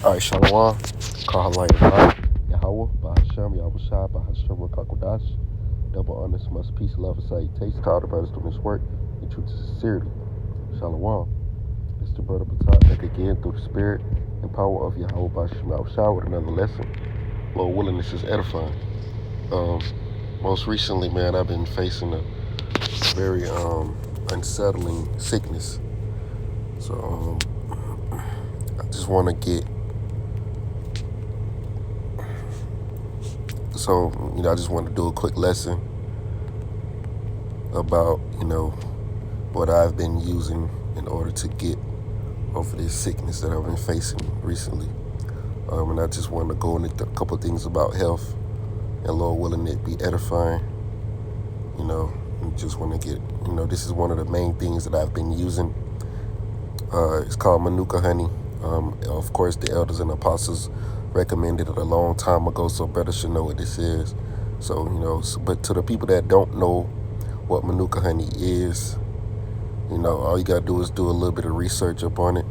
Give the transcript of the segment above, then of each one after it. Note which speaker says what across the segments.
Speaker 1: All right, Shalom. Kahalayah. Yahweh, Bahashem, Yahushua, Bahashem, Rakakodash. Double honors, much peace, love, and salutation to all the brothers doing this work in truth and sincerity. Shalom. It's the brother Batak back again through the spirit and power of Yahweh, Bahashem, Yahushua with another lesson. Lord willing, this is edifying. Um, Most recently, man, I've been facing a very unsettling sickness. So I just want to get I just want to do a quick lesson about, what I've been using in order to get over this sickness that I've been facing recently. And I just want to go into a couple of things about health and Lord willing it be edifying. And just want to get, this is one of the main things that I've been using. It's called Manuka honey. Of course, the elders and apostles recommended it a long time ago, so better should know what this is. But to the people that don't know what Manuka honey is, all you gotta do is do a little bit of research up on it.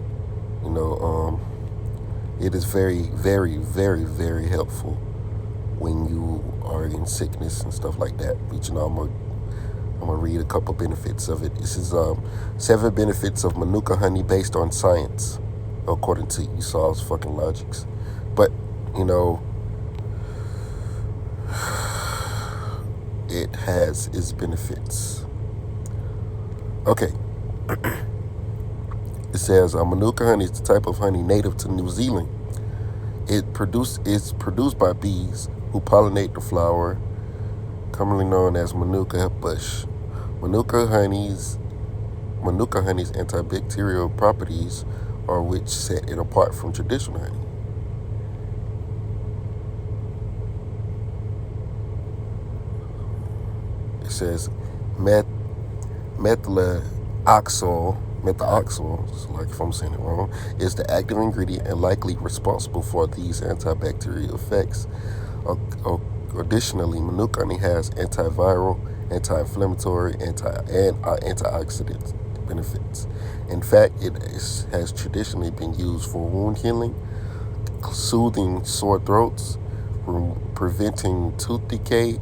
Speaker 1: It is very, very, very, very helpful when you are in sickness and stuff like that. But I'm gonna read a couple benefits of it. This is 7 benefits of Manuka honey based on science, according to Esau's fucking logics. But it has its benefits. Okay. It says Manuka honey is the type of honey native to New Zealand. It's produced by bees who pollinate the flower, commonly known as Manuka bush. Manuka honey's antibacterial properties are which set it apart from traditional honey. It says methoxyl, like if I'm saying it wrong, is the active ingredient and likely responsible for these antibacterial effects. Additionally, Manuka honey has antiviral, anti-inflammatory, and antioxidant benefits. In fact, has traditionally been used for wound healing, soothing sore throats, preventing tooth decay,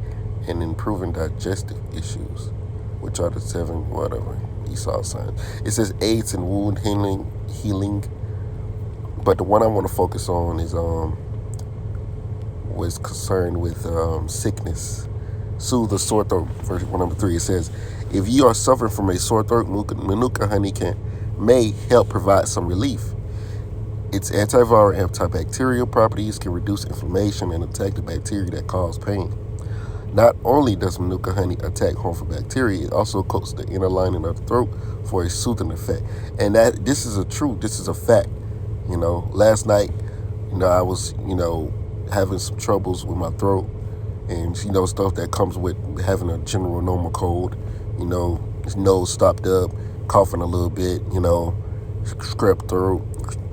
Speaker 1: and improving digestive issues, which are the 7 Esau signs. It says aids in wound healing, but the one I want to focus on is was concerned with sickness. Soothe the sore throat. Verse 1 3. It says, if you are suffering from a sore throat, Manuka honey may help provide some relief. Its antiviral, antibacterial properties can reduce inflammation and attack the bacteria that cause pain. Not only does Manuka honey attack harmful bacteria, it also coats the inner lining of the throat for a soothing effect. And this is a fact. Last night, I was, having some troubles with my throat and, stuff that comes with having a general normal cold. His nose stopped up, coughing a little bit, scrap throat,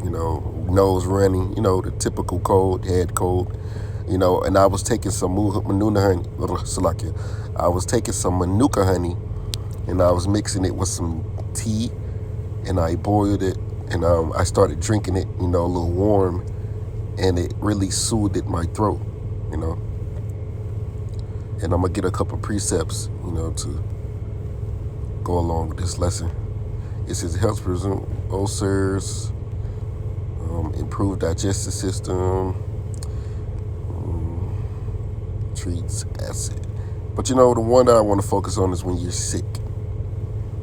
Speaker 1: nose running, the typical cold, head cold. And I was taking some Manuka honey, and I was mixing it with some tea, and I boiled it, and I started drinking it, a little warm, and it really soothed my throat, And I'm gonna get a couple precepts, to go along with this lesson. It says it helps prevent ulcers, improve digestive system, treats acid. But the one that I want to focus on is when you're sick,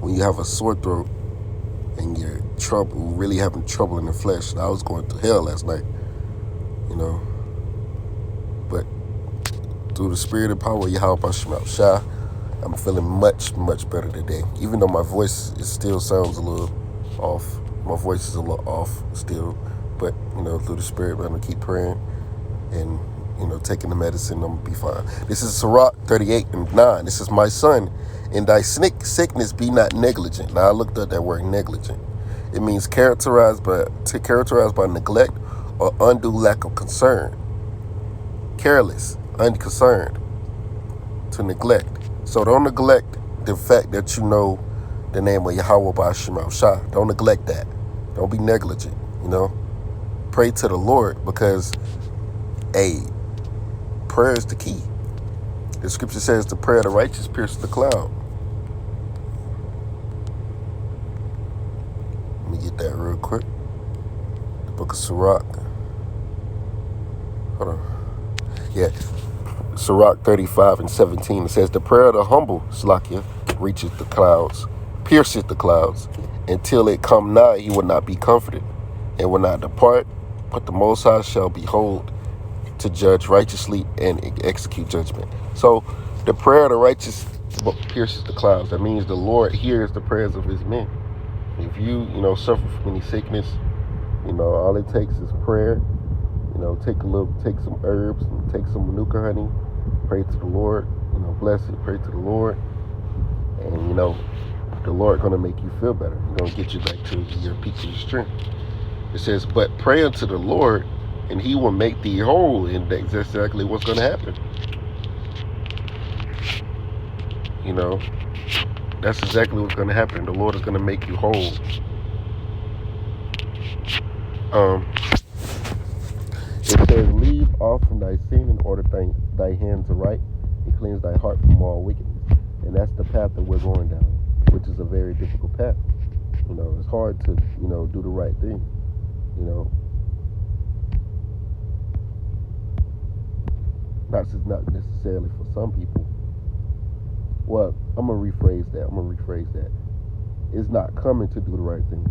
Speaker 1: when you have a sore throat and you're really having trouble in the flesh. I was going through hell last night, but through the spirit and power of Yahweh Bashim Shah, I'm feeling much, much better today. Even though my voice still sounds a little off. My voice is a little off still, but through the spirit, I'm gonna keep praying and taking the medicine, I'm gonna be fine. This is Sirach 38:9. This is my son. In thy sickness be not negligent. Now I looked up that word negligent. It means characterized by neglect or undue lack of concern. Careless, unconcerned, to neglect. So don't neglect the fact that you know the name of Yahweh Bashim Shah. Don't neglect that. Don't be negligent, Pray to the Lord because, hey, prayer is the key. The scripture says the prayer of the righteous pierces the cloud. Let me get that real quick. The book of Sirach. Hold on. Yeah. Sirach 35:17. It says, the prayer of the humble, Slakia, reaches the clouds, pierces the clouds. Until it come nigh, he will not be comforted, and will not depart. But the Most High shall behold to judge righteously and execute judgment. So the prayer of the righteous pierces the clouds. That means the Lord hears the prayers of his men. If you suffer from any sickness, all it takes is prayer. Take some herbs, and take some manuka honey, pray to the Lord, bless it, pray to the Lord, and the Lord gonna make you feel better. He's gonna get you back to your peak of your strength. It says, but pray unto the Lord, and he will make thee whole, and that's exactly what's gonna happen. That's exactly what's gonna happen. The Lord is gonna make you whole. It says, leave off from thy sin and order thy hands aright, and cleanse thy heart from all wickedness. And that's the path that we're going down, which is a very difficult path. It's hard to, do the right thing. Not necessarily for some people. Well, I'm going to rephrase that. It's not coming to do the right thing.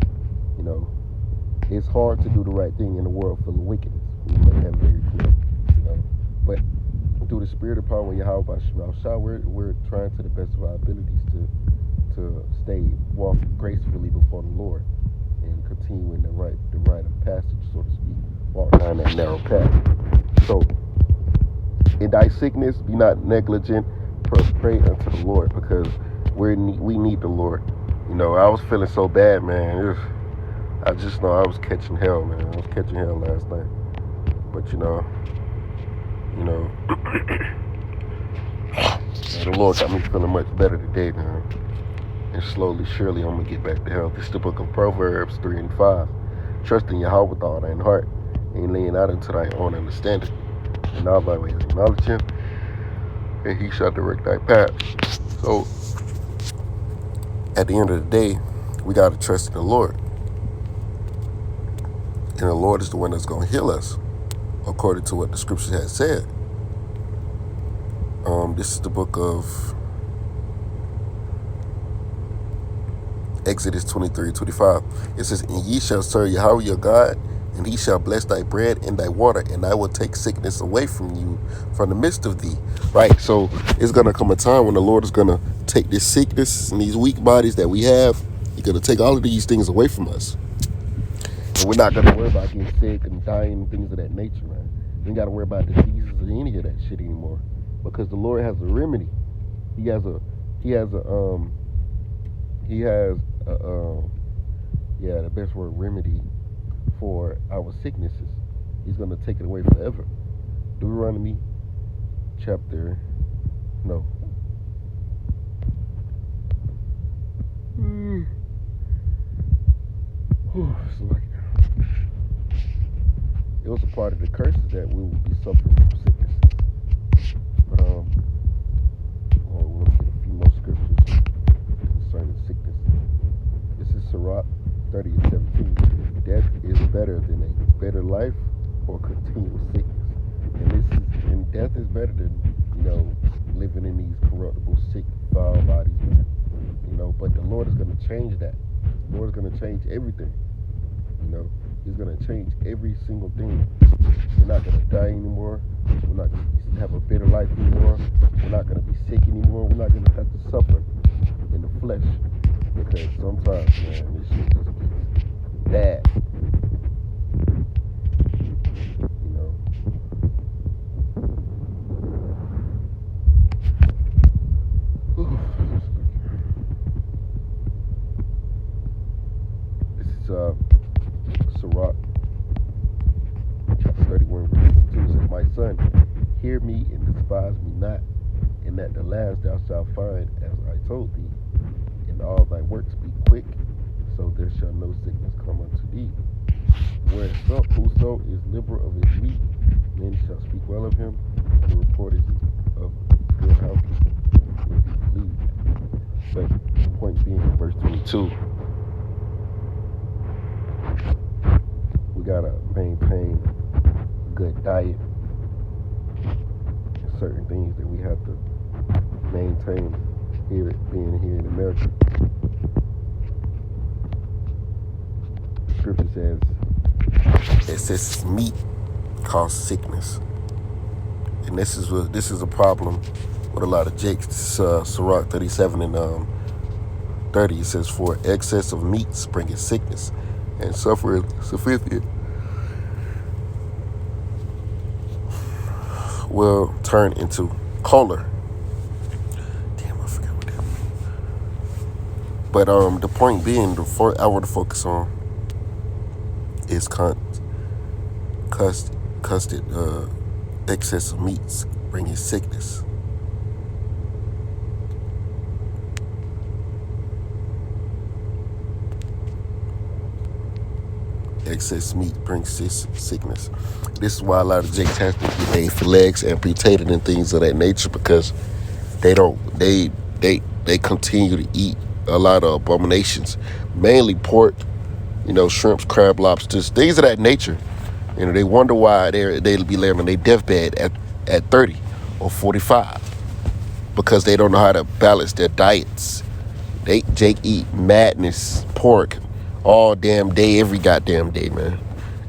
Speaker 1: It's hard to do the right thing in a world full of wickedness. We make that very clear. But through the spirit of power, Yahweh Shah, we're trying to the best of our abilities to walk gracefully before the Lord and continue in the right of passage, so to speak, walk down that narrow path. So, in thy sickness, be not negligent, pray unto the Lord, because we need the Lord. I was feeling so bad, man. I just know I was catching hell, man. I was catching hell last night. But the Lord got me feeling much better today, man. And slowly, surely, I'm gonna get back to health. This is the book of Proverbs 3:5. Trust in Yahweh with all thine heart, and lean not into thy own understanding. In all thy ways acknowledge him, and he shall direct thy path. So, at the end of the day, we gotta trust in the Lord. And the Lord is the one that's going to heal us, according to what the scripture has said. This is the book of Exodus 23:25. It says, and ye shall serve Yahweh your God, and he shall bless thy bread and thy water, and I will take sickness away from you from the midst of thee. Right? So it's going to come a time when the Lord is going to take this sickness and these weak bodies that we have. He's going to take all of these things away from us. And we're not going to worry about getting sick and dying and things of that nature, man. We ain't got to worry about diseases or any of that shit anymore, because the Lord has a remedy. He has the best word, remedy for our sicknesses. He's going to take it away forever. Deuteronomy chapter, no. It was a part of the curses that we will be suffering from sicknesses. But we'll get a few more scriptures concerning sickness. This is Sirach 30:17. Death is better than a better life or continual sickness. And death is better than, living in these corruptible, sick, foul bodies, man. But the Lord is going to change that. The Lord is going to change everything. He's going to change every single thing. We're not going to die anymore. We're not going to have a bitter life anymore. We're not going to be sick anymore. We're not going to have to suffer in the flesh. Because sometimes, man, this shit just gets bad. This is Sirach chapter 31, verse 2. It says, my son, hear me and despise me not, and at the last thou shalt find, as I told thee, in all thy works be quick, so there shall no sickness come unto thee. whereas whoso is liberal of his meat, men shall speak well of him. The report is of good health if he believe. But the point being, in verse 22, we gotta maintain a good diet. Certain things that we have to maintain here, being here in America. The scripture says meat causes sickness, and this is a problem with a lot of Jakes. Sirach 37 and 30. It says, "For excess of meats bringeth sickness, and suffering sufficient will turn into choler." Damn, I forgot what that means. But the point being, I want to focus on is excess of meats bringing sickness. Excess meat brings sickness. This is why a lot of Jakes have to get their legs amputated and things of that nature, because they continue to eat a lot of abominations, mainly pork, shrimps, crab, lobsters, things of that nature. They wonder why they'll be laying on their deathbed at 30 or 45, because they don't know how to balance their diets. Jake eat madness, pork, all damn day, every goddamn day, man.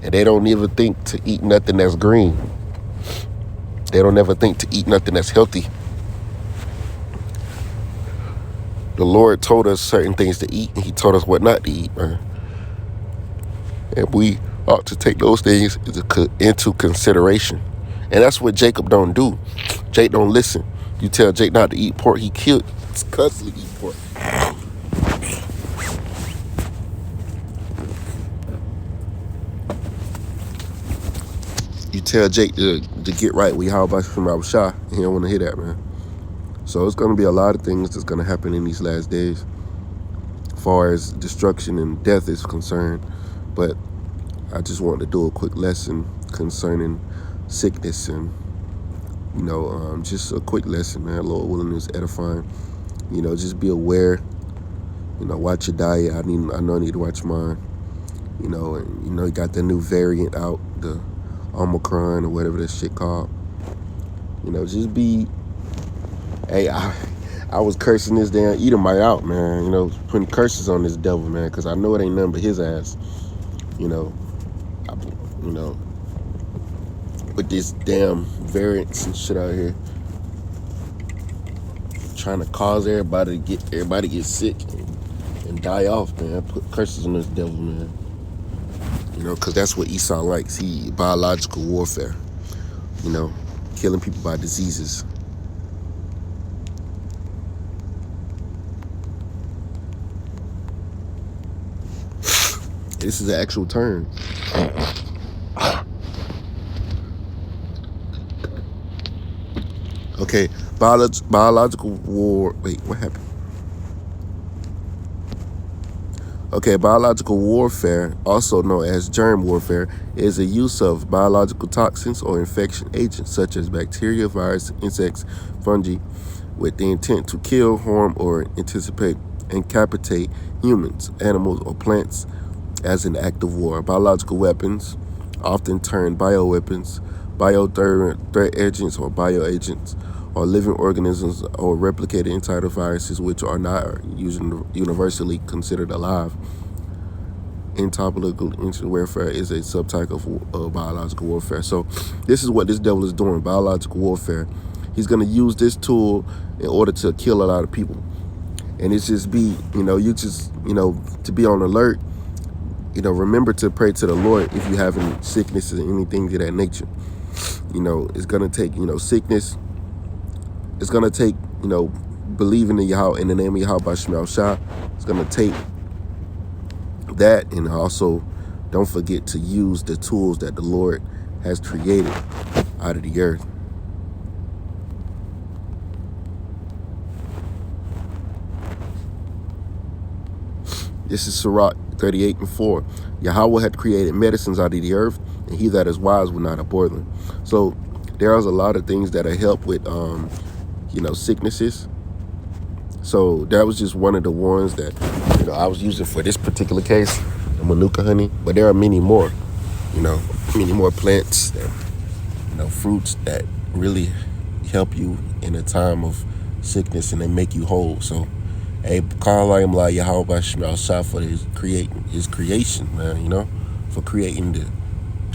Speaker 1: And they don't even think to eat nothing that's green. They don't ever think to eat nothing that's healthy. The Lord told us certain things to eat, and he told us what not to eat, man. And we ought to take those things into consideration. And that's what Jacob don't do. Jake don't listen. You tell Jake not to eat pork, he constantly eat pork. You tell Jake to get right with Yahweh from Abba Shah, he don't want to hear that, man. So it's going to be a lot of things that's going to happen in these last days as far as destruction and death is concerned. But I just wanted to do a quick lesson concerning sickness and, just a quick lesson, man. Lord willing, is edifying. Just be aware. Watch your diet. I know I need to watch mine. And you got the new variant out, the Omicron or whatever that shit called. Just be. Hey, I was cursing this damn Edomite out, man. Putting curses on this devil, man, because I know it ain't nothing but his ass. With this damn variants and shit out here, trying to cause everybody to get sick and die off, man. Put curses on this devil, man. Because that's what Esau likes. Biological warfare. Killing people by diseases. This is an actual term. Okay, biological war. Wait, what happened? Okay, biological warfare, also known as germ warfare, is the use of biological toxins or infection agents such as bacteria, viruses, insects, fungi, with the intent to kill, harm, or incapacitate humans, animals, or plants as an act of war. Biological weapons, often termed bioweapons, threat agents or bioagents, are living organisms or replicated inside of viruses which are not universally considered alive. Entomological warfare is a subtype of biological warfare. So this is what this devil is doing, biological warfare. He's going to use this tool in order to kill a lot of people. And it's just to be on alert. Remember to pray to the Lord if you have any sicknesses or anything of that nature. It's going to take, sickness. It's going to take, believing in Yahweh, in the name of Yahweh Shema Shah. It's going to take that, and also don't forget to use the tools that the Lord has created out of the earth. This is Sirach 38:4. Yahweh had created medicines out of the earth, and he that is wise will not abhor them. So there's a lot of things that help with, sicknesses. So that was just one of the ones that, I was using for this particular case, the Manuka honey. But there are many more, many more plants that, fruits that really help you in a time of sickness, and they make you whole. So, hey, call him like Yahweh Shema Shah for his creation, man. For creating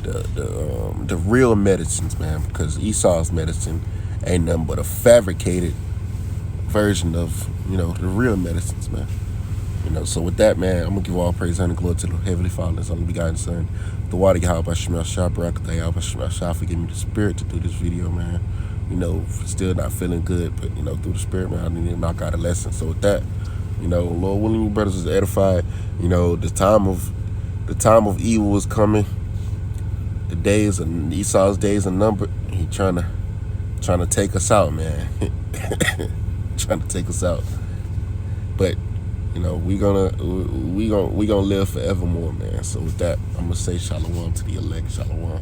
Speaker 1: the real medicines, man. Because Esau's medicine ain't nothing but a fabricated version of the real medicines, man. So with that, man, I'm gonna give all praise and glory to the Heavenly Father, His only begotten Son, the water Yahweh Shema Shah, Barakatah Yahweh Shema Shah, for giving me the spirit to do this video, man. Still not feeling good, but through the spirit, man, I need to knock out a lesson. So with that, Lord willing, you brothers is edified. The time of evil is coming. The days of Esau's days are numbered. He trying to take us out, man. Trying to take us out. But we gonna live forevermore, man. So with that, I'm gonna say shalom to the elect, shalom.